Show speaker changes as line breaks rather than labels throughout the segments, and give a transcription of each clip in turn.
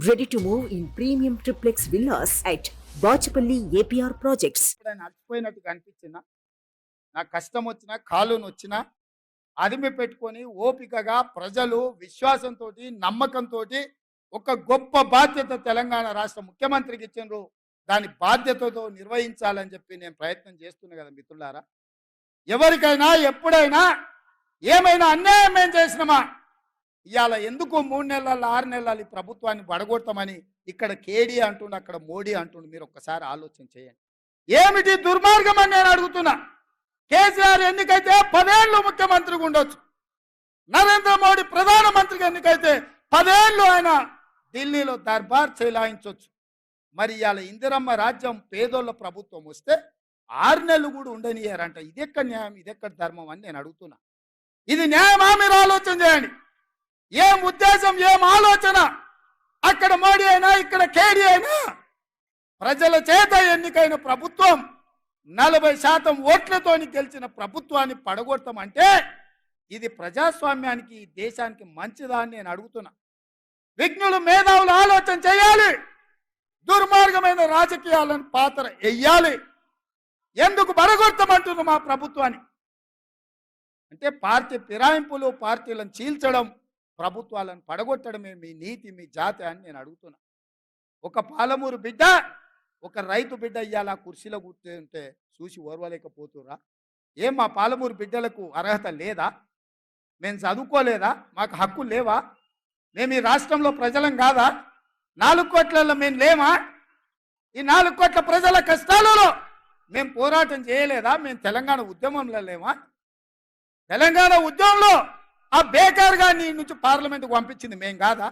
Ready to move in premium triplex villas at Bachapalli APR Projects.
ఎప్పుడైనా అలసిపోయినట్టుగా అనిపించిందా? నాకు కష్టం వచ్చినా, కాలు నొచ్చినా అదిమి పెట్టుకొని ఓపికగా ప్రజలు విశ్వాసంతోటి, నమ్మకంతోటి ఒక గొప్ప బాధ్యత తెలంగాణ రాష్ట్ర ముఖ్యమంత్రికి ఇచ్చిండ్రు. దాని బాధ్యతతో నిర్వహించాలని చెప్పి నేను ప్రయత్నం చేస్తున్నా కదా మిత్రులారా. ఎవరికైనా ఎప్పుడైనా ఏమైనా అన్యాయం ఏం చేసినామా? ఇవాళ ఎందుకు 3 నెలలు 6 నెలలు ఈ ప్రభుత్వాన్ని పడగొడతామని ఇక్కడ కేడీ అంటుండు, అక్కడ మోడీ అంటుండు. మీరు ఒక్కసారి ఆలోచన చేయండి. ఏమిటి దుర్మార్గం అని నేను అడుగుతున్నా. కేసీఆర్ ఎన్నికైతే 10 ఏళ్ళు ముఖ్యమంత్రిగా ఉండొచ్చు. నరేంద్ర మోడీ ప్రధానమంత్రిగా ఎన్నికైతే 10 ఏళ్ళు ఆయన ఢిల్లీలో దర్బార్ చెలాయించవచ్చు. మరి ఇవాళ ఇందిరమ్మ రాజ్యం పేదోళ్ళ ప్రభుత్వం వస్తే 6 నెలలు కూడా ఉండనియారంట. ఇదెక్కడ న్యాయం, ఇదెక్కడ ధర్మం అని నేను అడుగుతున్నా. ఇది న్యాయమా? మీరు ఆలోచన చేయండి. ఏం ఉద్దేశం, ఏం ఆలోచన? అక్కడ మోడీ అయినా ఇక్కడ కేడీ అయినా ప్రజల చేత ఎన్నికైన ప్రభుత్వం 40% ఓట్లతోని గెలిచిన ప్రభుత్వాన్ని పడగొడతామంటే ఇది ప్రజాస్వామ్యానికి, దేశానికి మంచిదా అని నేను అడుగుతున్నా. విజ్ఞులు, మేధావులు ఆలోచన చేయాలి. దుర్మార్గమైన రాజకీయాలను పాత్ర వెయ్యాలి. ఎందుకు పడగొడతామంటున్నా మా ప్రభుత్వాన్ని? అంటే పార్టీ ఫిరాయింపులు, పార్టీలను చీల్చడం, ప్రభుత్వాలను పడగొట్టడమే మీ నీతి, మీ జాతి అని నేను అడుగుతున్నా. ఒక పాలమూరు బిడ్డ, ఒక రైతు బిడ్డ ఇవాళ కుర్చీలో కూర్చుంటే చూసి ఓర్వలేకపోతురా? ఏం మా పాలమూరు బిడ్డలకు అర్హత లేదా? మేము చదువుకోలేదా? మాకు హక్కులు లేవా? మేము ఈ రాష్ట్రంలో ప్రజలం కాదా? 4 కోట్లలో మేము లేమా? ఈ 4 కోట్ల ప్రజల కష్టాలలో మేము పోరాటం చేయలేదా? మేము తెలంగాణ ఉద్యమంలో లేమా? తెలంగాణ ఉద్యమంలో ఆ బేకార్ గారిని నుంచి పార్లమెంటుకు పంపించింది మేం కాదా?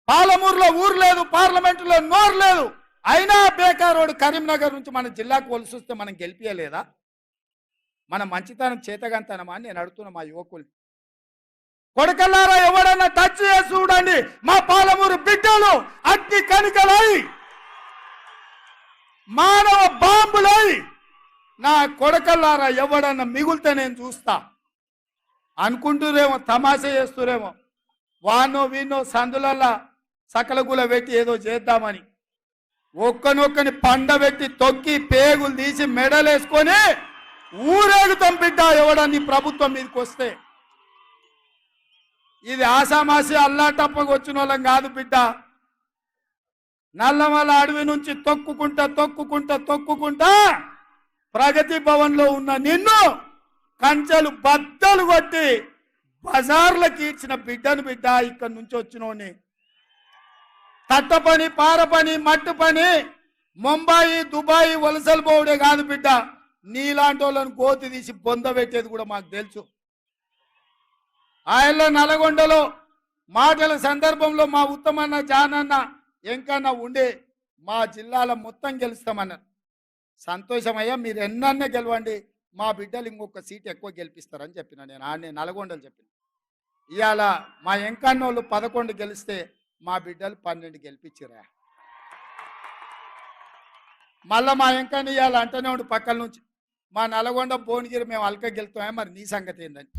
పాలమూరులో ఊరు లేదు, పార్లమెంటులో నోరు లేదు. అయినా బేకారోడు కరీంనగర్ నుంచి మన జిల్లాకు వలసి వస్తే మనం గెలిపియలేదా? మన మంచితనం చేతగంతనమా అని నేను అడుగుతున్నా మా యువకుల్ని. కొడకల్లారా, ఎవడన్నా టచ్ చేసి చూడండి. మా పాలమూరు బిడ్డలు అగ్ని కణికలై, మానవ బాంబులై, నా కొడకల్లారా ఎవడన్నా మిగులుతే నేను చూస్తా అనుకుంటురేమో, తమాషా చేస్తురేమో. వానో వీనో సందులల్లా సకలగుల పెట్టి ఏదో చేద్దామని ఒక్కనొక్కని పండబెట్టి తొక్కి పేగులు తీసి మెడలేసుకొని ఊరేగుతాం బిడ్డ ఎవడని ప్రభుత్వం మీదకి వస్తే. ఇది ఆసామాసి అల్లాటప్పకు వచ్చిన వాళ్ళం కాదు బిడ్డ. నల్లమల అడవి నుంచి తొక్కుకుంటా ప్రగతి భవన్లో ఉన్న నిన్ను కంచెలు బద్దలు కొట్టి బజార్లకు ఇచ్చిన బిడ్డను బిడ్డ. ఇక్కడి నుంచి వచ్చినోని తట్ట పని, పార పని, మట్టు పని, ముంబాయి, దుబాయ్ వలసలు పోవడే కాదు బిడ్డ. నీలాంటి వాళ్ళని గోతి తీసి బొంద పెట్టేది కూడా మాకు తెలుసు. ఆయనలో నల్గొండలో మాటల సందర్భంలో మా ఉత్తమన్న, జానన్న, ఎంకన్నా ఉండే మా జిల్లాలో మొత్తం గెలుస్తామన్నారు. సంతోషమయ్యా, మీరు ఎన్నన్నా గెలవండి, మా బిడ్డలు ఇంకొక సీట్ ఎక్కువ గెలిపిస్తారని చెప్పిన. నేను ఆడనే నల్గొండలు చెప్పిన. ఇవాళ మా ఎంకన్నోళ్ళు 11 గెలిస్తే మా బిడ్డలు 12 గెలిపించిరా. మళ్ళీ మా ఎంకన్న ఇవాళ అంటనే ఉండి పక్కల నుంచి, మా నల్గొండ భువనగిరి మేము అల్క గెలుతామే, మరి నీ సంగతి ఏందని.